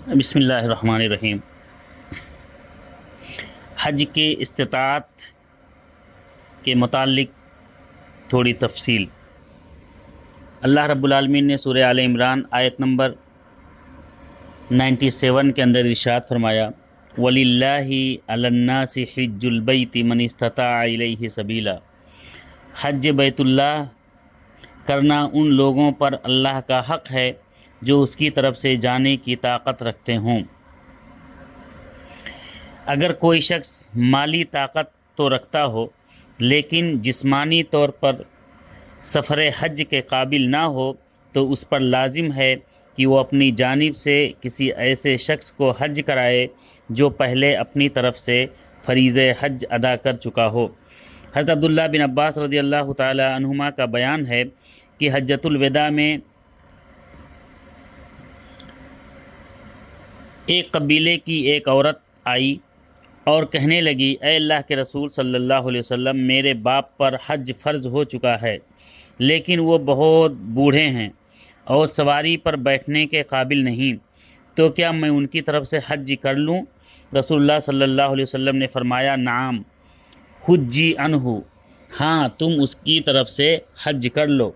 بسم اللہ الرحمن الرحیم۔ حج کے استطاعت کے متعلق تھوڑی تفصیل۔ اللہ رب العالمین نے سورہ آل عمران آیت نمبر 97 کے اندر ارشاد فرمایا، وَلِلَّهِ عَلَى النَّاسِ حِجُّ الْبَيْتِ مَنِ اسْتَطَاعَ إِلَيْهِ سَبِيلًا۔ حج بیت اللہ کرنا ان لوگوں پر اللہ کا حق ہے جو اس کی طرف سے جانے کی طاقت رکھتے ہوں۔ اگر کوئی شخص مالی طاقت تو رکھتا ہو لیکن جسمانی طور پر سفر حج کے قابل نہ ہو تو اس پر لازم ہے کہ وہ اپنی جانب سے کسی ایسے شخص کو حج کرائے جو پہلے اپنی طرف سے فریضہ حج ادا کر چکا ہو۔ حضرت عبداللہ بن عباس رضی اللہ تعالی عنہما کا بیان ہے کہ حجۃ الوداع میں ایک قبیلے کی ایک عورت آئی اور کہنے لگی، اے اللہ کے رسول صلی اللہ علیہ وسلم، میرے باپ پر حج فرض ہو چکا ہے لیکن وہ بہت بوڑھے ہیں اور سواری پر بیٹھنے کے قابل نہیں، تو کیا میں ان کی طرف سے حج کر لوں؟ رسول اللہ صلی اللہ علیہ وسلم نے فرمایا، نعم حجی عنہ، ہاں تم اس کی طرف سے حج کر لو۔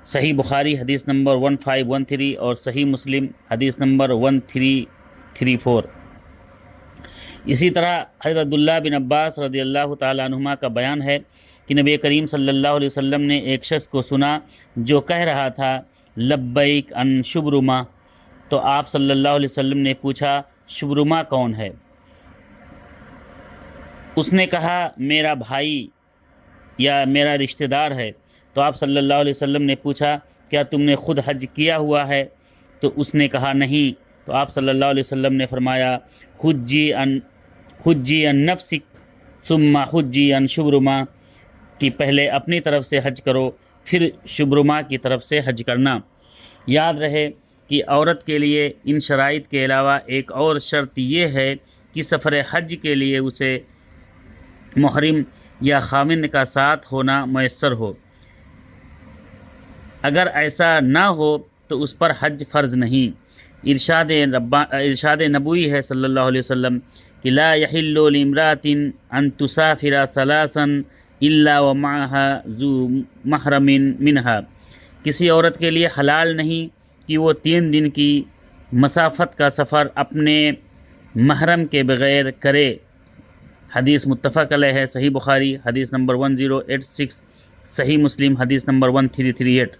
صحیح بخاری حدیث نمبر 1513 اور صحیح مسلم حدیث نمبر 1334۔ اسی طرح حضرت عبداللہ بن عباس رضی اللہ تعالی عنہما کا بیان ہے کہ نبی کریم صلی اللہ علیہ وسلم نے ایک شخص کو سنا جو کہہ رہا تھا، لبیک ان شبرما، تو آپ صلی اللہ علیہ وسلم نے پوچھا، شبرما کون ہے؟ اس نے کہا، میرا بھائی یا میرا رشتہ دار ہے۔ تو آپ صلی اللہ علیہ وسلم نے پوچھا، کیا تم نے خود حج کیا ہوا ہے؟ تو اس نے کہا، نہیں۔ تو آپ صلی اللہ علیہ وسلم نے فرمایا، حجی ان نفسک ثم حجی ان شبرما، کہ پہلے اپنی طرف سے حج کرو پھر شبرما کی طرف سے حج کرنا۔ یاد رہے کہ عورت کے لیے ان شرائط کے علاوہ ایک اور شرط یہ ہے کہ سفر حج کے لیے اسے محرم یا خاوند کا ساتھ ہونا میسر ہو۔ اگر ایسا نہ ہو تو اس پر حج فرض نہیں۔ ارشاد نبوی ہے صلی اللہ علیہ وسلم کہ لا یحل لامرأۃ ان تسافر ثلاثا الا ومعها ذو محرم منها، کسی عورت کے لیے حلال نہیں کہ وہ 3 دن کی مسافت کا سفر اپنے محرم کے بغیر کرے۔ حدیث متفق علیہ ہے، صحیح بخاری حدیث نمبر 1086، صحیح مسلم حدیث نمبر 1338۔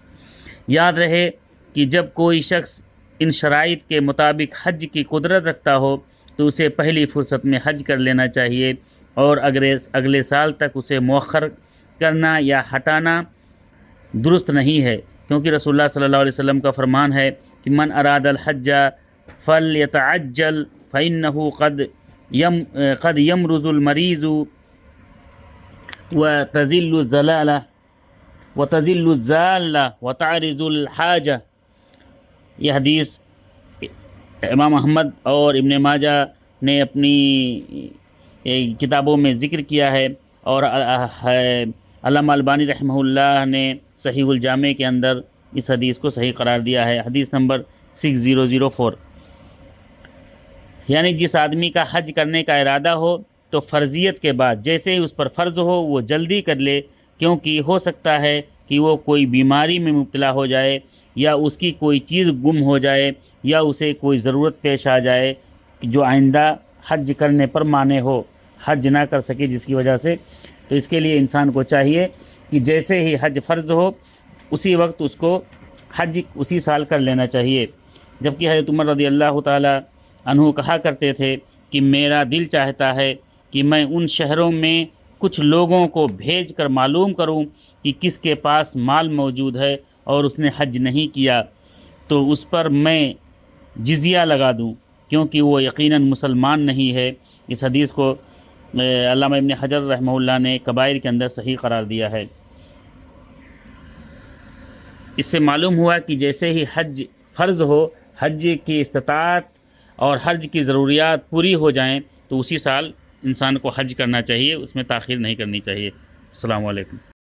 یاد رہے کہ جب کوئی شخص ان شرائط کے مطابق حج کی قدرت رکھتا ہو تو اسے پہلی فرصت میں حج کر لینا چاہیے اور اگلے سال تک اسے مؤخر کرنا یا ہٹانا درست نہیں ہے، کیونکہ رسول اللہ صلی اللہ علیہ وسلم کا فرمان ہے کہ من اراد الحج فلیتعجل فإنه قد یمرض المریض وتزل الزالة وتعرض الحاجة۔ یہ حدیث امام احمد اور ابن ماجہ نے اپنی کتابوں میں ذکر کیا ہے، اور علامہ البانی رحمہ اللہ نے صحیح الجامع کے اندر اس حدیث کو صحیح قرار دیا ہے، حدیث نمبر 6004۔ یعنی جس آدمی کا حج کرنے کا ارادہ ہو تو فرضیت کے بعد جیسے ہی اس پر فرض ہو وہ جلدی کر لے، کیونکہ ہو سکتا ہے کہ وہ کوئی بیماری میں مبتلا ہو جائے یا اس کی کوئی چیز گم ہو جائے یا اسے کوئی ضرورت پیش آ جائے جو آئندہ حج کرنے پر مانع ہو، حج نہ کر سکے جس کی وجہ سے۔ تو اس کے لیے انسان کو چاہیے کہ جیسے ہی حج فرض ہو اسی وقت اس کو حج اسی سال کر لینا چاہیے۔ جبکہ حضرت عمر رضی اللہ تعالی عنہ کہا کرتے تھے کہ میرا دل چاہتا ہے کہ میں ان شہروں میں کچھ لوگوں کو بھیج کر معلوم کروں کہ کس کے پاس مال موجود ہے اور اس نے حج نہیں کیا، تو اس پر میں جزیہ لگا دوں، کیونکہ وہ یقیناً مسلمان نہیں ہے۔ اس حدیث کو علامہ ابن حجر رحمہ اللہ نے کبائر کے اندر صحیح قرار دیا ہے۔ اس سے معلوم ہوا کہ جیسے ہی حج فرض ہو، حج کی استطاعت اور حج کی ضروریات پوری ہو جائیں تو اسی سال انسان کو حج کرنا چاہیے، اس میں تاخیر نہیں کرنی چاہیے۔ السلام علیکم۔